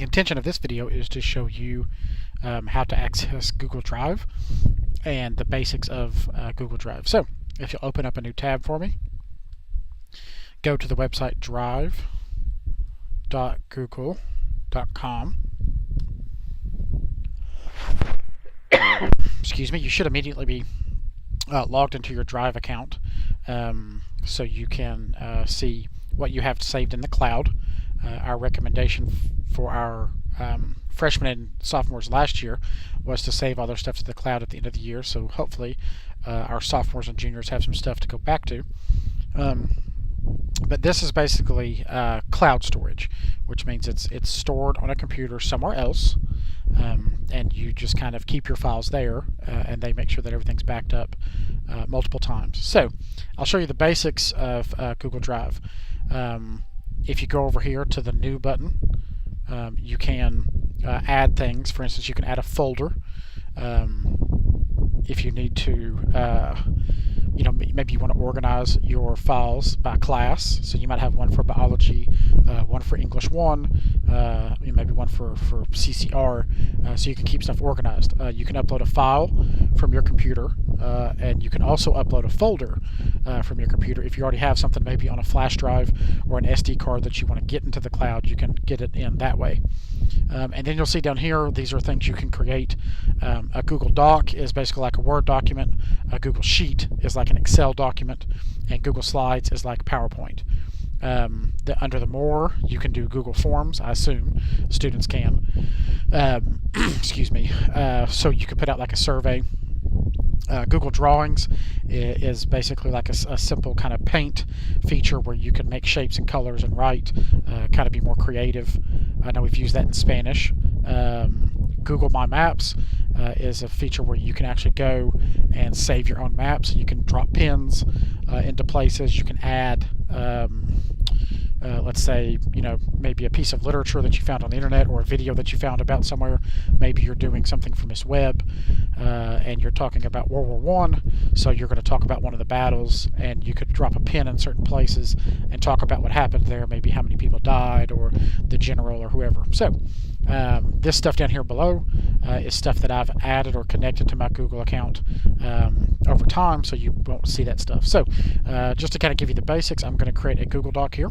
The intention of this video is to show you how to access Google Drive and the basics of Google Drive. So if you'll open up a new tab for me, go to the website drive.google.com. Excuse me, you should immediately be logged into your Drive account so you can see what you have saved in the cloud. Our recommendation for our freshmen and sophomores last year was to save all their stuff to the cloud at the end of the year, so hopefully our sophomores and juniors have some stuff to go back to. But this is basically cloud storage, which means it's stored on a computer somewhere else, and you just kind of keep your files there, and they make sure that everything's backed up multiple times. So I'll show you the basics of Google Drive. If you go over here to the New button, you can add things. For instance, you can add a folder. If you need to, maybe you want to organize your files by class. So you might have one for biology, one for English 1, maybe one for CCR, so you can keep stuff organized. You can upload a file from your computer, and you can also upload a folder from your computer. If you already have something maybe on a flash drive or an SD card that you want to get into the cloud, you can get it in that way. And then you'll see down here, these are things you can create. A Google Doc is basically like a Word document. A Google Sheet is like an Excel document. And Google Slides is like PowerPoint. Under the More, you can do Google Forms. I assume students can. Excuse me. So you could put out like a survey. Google Drawings is basically like a simple kind of paint feature where you can make shapes and colors and write, kind of be more creative. I know we've used that in Spanish. Google My Maps is a feature where you can actually go and save your own maps. You can drop pins into places. You can add let's say, maybe a piece of literature that you found on the internet or a video that you found about somewhere. Maybe you're doing something for Miss Webb and you're talking about World War I, so you're going to talk about one of the battles, and you could drop a pin in certain places and talk about what happened there, maybe how many people died or the general or whoever. So this stuff down here below is stuff that I've added or connected to my Google account over time, so you won't see that stuff. So just to kind of give you the basics, I'm going to create a Google Doc here.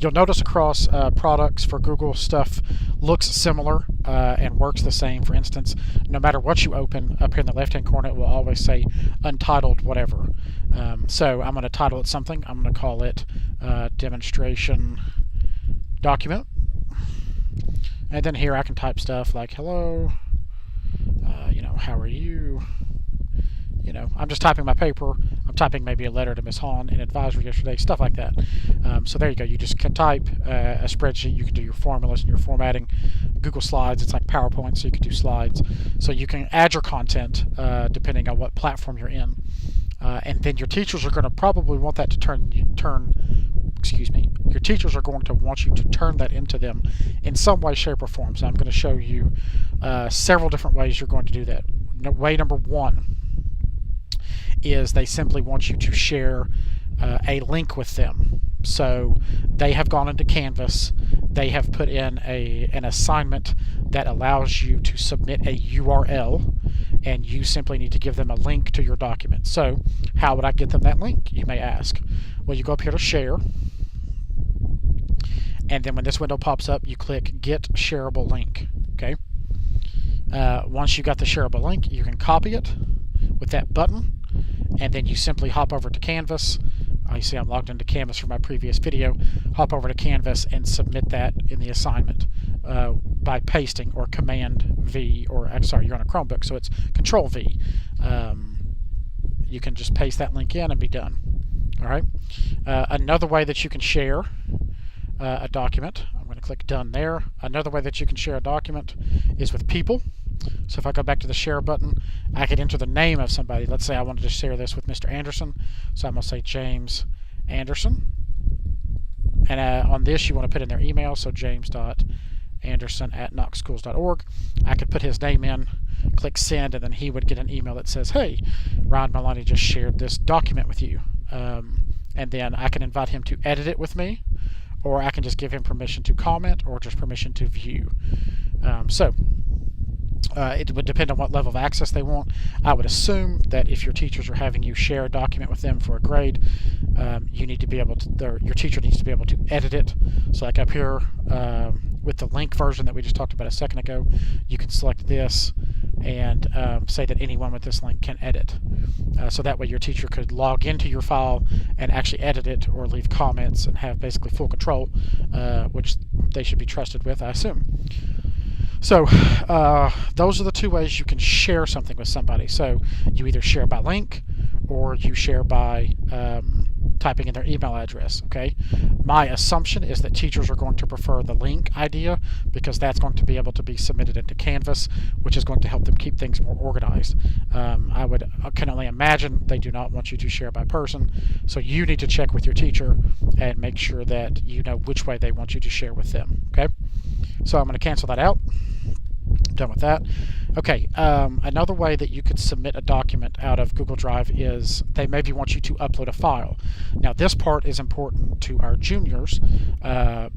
You'll notice across products for Google, stuff looks similar and works the same. For instance, no matter what you open, up here in the left-hand corner, it will always say untitled whatever. So I'm going to title it something. I'm going to call it demonstration document. And then here I can type stuff like, hello, how are you? I'm just typing my paper. I'm typing maybe a letter to Miss Hahn in advisory yesterday, stuff like that. So there you go. You just can type a spreadsheet. You can do your formulas and your formatting. Google Slides, it's like PowerPoint, so you can do slides. So you can add your content depending on what platform you're in. And then your teachers are going to probably want that to your teachers are going to want you to turn that into them in some way, shape, or form. So I'm going to show you several different ways you're going to do that. Way number one is they simply want you to share a link with them. So they have gone into Canvas, they have put in an assignment that allows you to submit a URL, and you simply need to give them a link to your document. So how would I get them that link, you may ask? Well, you go up here to Share, and then when this window pops up, you click Get Shareable Link. Okay. Once you got the shareable link, you can copy it with that button, and then you simply hop over to Canvas. You see I'm logged into Canvas from my previous video. Hop over to Canvas and submit that in the assignment by pasting, or Command V, or sorry, you're on a Chromebook, so it's Control V. You can just paste that link in and be done. All right. Another way that you can share a document, I'm going to click Done there. Another way that you can share a document is with people. So if I go back to the Share button, I could enter the name of somebody. Let's say I wanted to share this with Mr. Anderson. So I'm going to say James Anderson. And on this, you want to put in their email. So james.anderson@knoxschools.org. I could put his name in, click Send, and then he would get an email that says, hey, Ryan Maloney just shared this document with you. And then I can invite him to edit it with me, or I can just give him permission to comment or just permission to view. It would depend on what level of access they want. I would assume that if your teachers are having you share a document with them for a grade, you need to be able to, your teacher needs to be able to edit it. So like up here with the link version that we just talked about a second ago, you can select this and say that anyone with this link can edit. So that way your teacher could log into your file and actually edit it or leave comments and have basically full control, which they should be trusted with, I assume. So those are the two ways you can share something with somebody. So you either share by link or you share by typing in their email address. Okay, my assumption is that teachers are going to prefer the link idea because that's going to be able to be submitted into Canvas, which is going to help them keep things more organized. I can only imagine they do not want you to share by person, so you need to check with your teacher and make sure that you know which way they want you to share with them. Okay, so I'm going to cancel that out. Done with that. Okay, another way that you could submit a document out of Google Drive is they maybe want you to upload a file. Now this part is important to our juniors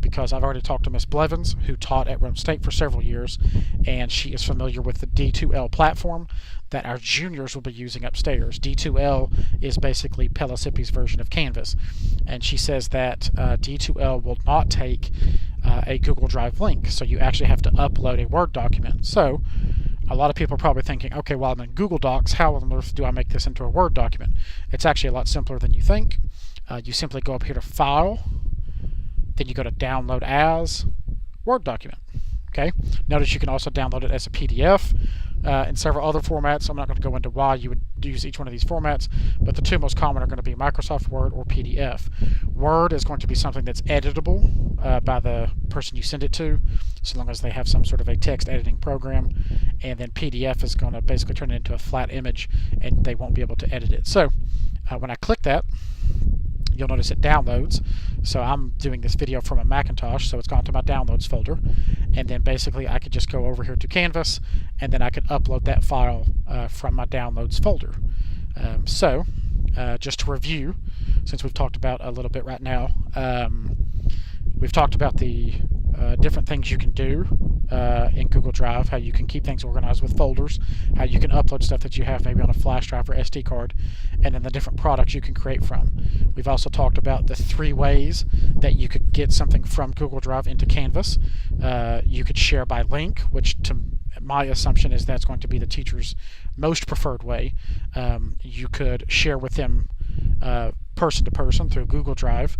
because I've already talked to Miss Blevins, who taught at Rome State for several years, and she is familiar with the D2L platform that our juniors will be using upstairs. D2L is basically Pellissippi's version of Canvas, and she says that D2L will not take a Google Drive link, so you actually have to upload a Word document. So a lot of people are probably thinking, okay, well, I'm in Google Docs, how on earth do I make this into a Word document? It's actually a lot simpler than you think. You simply go up here to File, then you go to Download As, Word document. Okay. Notice you can also download it as a PDF in several other formats. I'm not going to go into why you would use each one of these formats, but the two most common are going to be Microsoft Word or PDF. Word is going to be something that's editable by the person you send it to, so long as they have some sort of a text editing program, and then PDF is going to basically turn it into a flat image and they won't be able to edit it. So when I click that, you'll notice it downloads. So I'm doing this video from a Macintosh, so it's gone to my downloads folder, and then basically I could just go over here to Canvas and then I could upload that file from my downloads folder. Just to review, since we've talked about a little bit right now, we've talked about the different things you can do in Google Drive, how you can keep things organized with folders, how you can upload stuff that you have maybe on a flash drive or SD card, and then the different products you can create from. We've also talked about the 3 ways that you could get something from Google Drive into Canvas. You could share by link, which to my assumption is that's going to be the teacher's most preferred way. You could share with them person to person through Google Drive,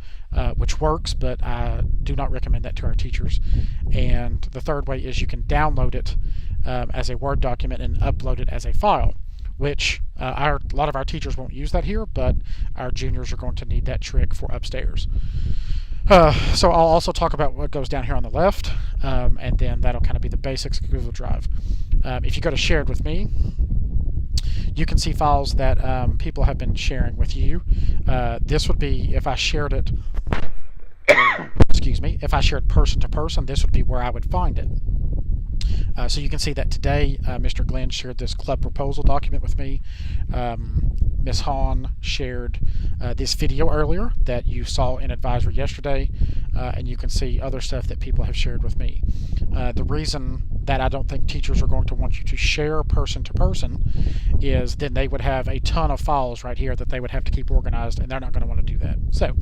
which works, but I do not recommend that to our teachers. And the third way is you can download it as a Word document and upload it as a file, which a lot of our teachers won't use that here, but our juniors are going to need that trick for upstairs. So I'll also talk about what goes down here on the left, and then that'll kind of be the basics of Google Drive. If you go to Shared with Me, you can see files that people have been sharing with you. This would be if I shared it, excuse me, if I shared person to person, this would be where I would find it. So you can see that today Mr. Glenn shared this club proposal document with me. Ms. Hahn shared this video earlier that you saw in Advisory yesterday, and you can see other stuff that people have shared with me. The reason that I don't think teachers are going to want you to share person to person is then they would have a ton of files right here that they would have to keep organized, and they're not going to want to do that. So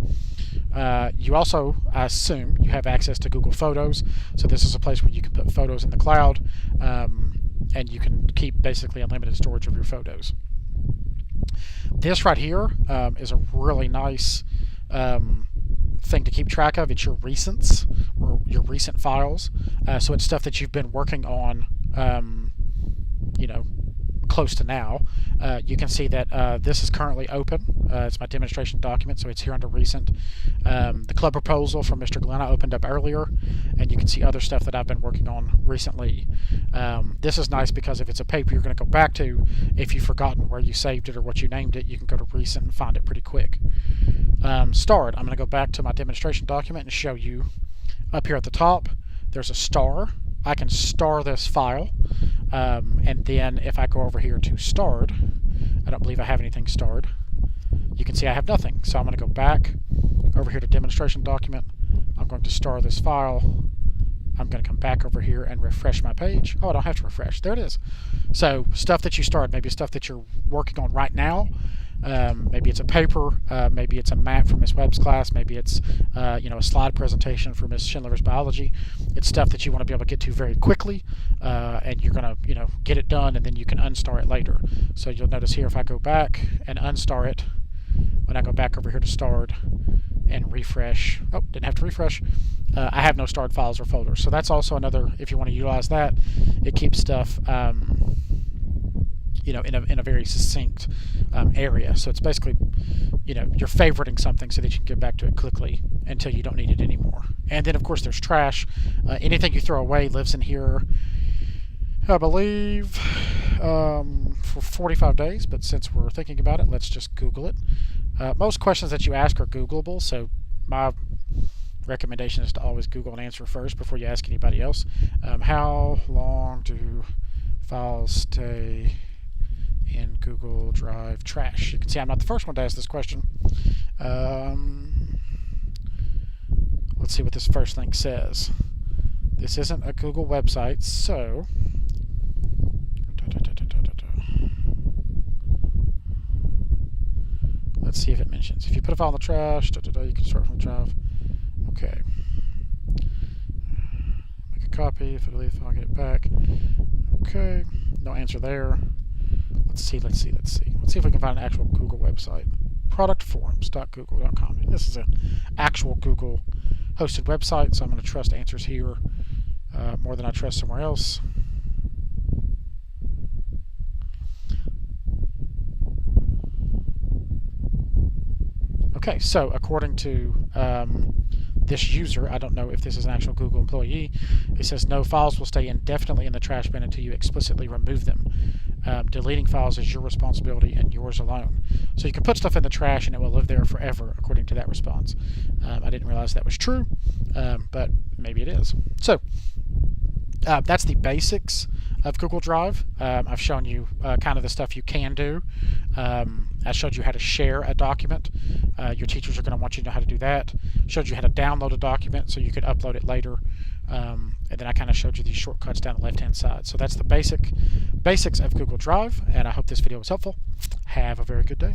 you also, I assume, you have access to Google Photos. So this is a place where you can put photos in the cloud, and you can keep basically unlimited storage of your photos. This right here is a really nice thing to keep track of. It's your recents, or your recent files. So it's stuff that you've been working on, close to now. You can see that this is currently open. It's my demonstration document, so it's here under recent. The club proposal from Mr. Glenn I opened up earlier, and you can see other stuff that I've been working on recently. This is nice because if it's a paper you're going to go back to, if you've forgotten where you saved it or what you named it, you can go to recent and find it pretty quick. Starred. I'm going to go back to my demonstration document and show you up here at the top. There's a star. I can star this file, and then if I go over here to starred, I don't believe I have anything starred. You can see I have nothing. So I'm going to go back over here to demonstration document. I'm going to star this file. I'm going to come back over here and refresh my page. Oh, I don't have to refresh. There it is. So stuff that you started, maybe stuff that you're working on right now. Maybe it's a paper, maybe it's a map for Miss Webb's class, maybe it's a slide presentation for Miss Schindler's biology. It's stuff that you want to be able to get to very quickly, and you're going to get it done, and then you can unstar it later. So you'll notice here, if I go back and unstar it, when I go back over here to start and refresh, oh, didn't have to refresh, I have no starred files or folders. So that's also another, if you want to utilize that, it keeps stuff in a very succinct area. So it's basically, you're favoriting something so that you can get back to it quickly until you don't need it anymore. And then, of course, there's trash. Anything you throw away lives in here, I believe, for 45 days. But since we're thinking about it, let's just Google it. Most questions that you ask are Googleable, so my recommendation is to always Google an answer first before you ask anybody else. How long do files stay in Google Drive trash? You can see I'm not the first one to ask this question. Let's see what this first link says. This isn't a Google website, so let's see if it mentions. If you put a file in the trash, you can start from the drive. Okay. Make a copy. If I delete the file, get it back. Okay. No answer there. Let's see if we can find an actual Google website. Productforums.google.com. This is an actual Google hosted website, so I'm going to trust answers here more than I trust somewhere else. Okay, so according to this user, I don't know if this is an actual Google employee, it says no files will stay indefinitely in the trash bin until you explicitly remove them. Deleting files is your responsibility and yours alone. So you can put stuff in the trash and it will live there forever, according to that response. I didn't realize that was true, but maybe it is. So that's the basics of Google Drive. I've shown you kind of the stuff you can do. I showed you how to share a document. Your teachers are going to want you to know how to do that. Showed you how to download a document so you could upload it later. And then I kind of showed you these shortcuts down the left-hand side. So that's the basics of Google Drive, and I hope this video was helpful. Have a very good day.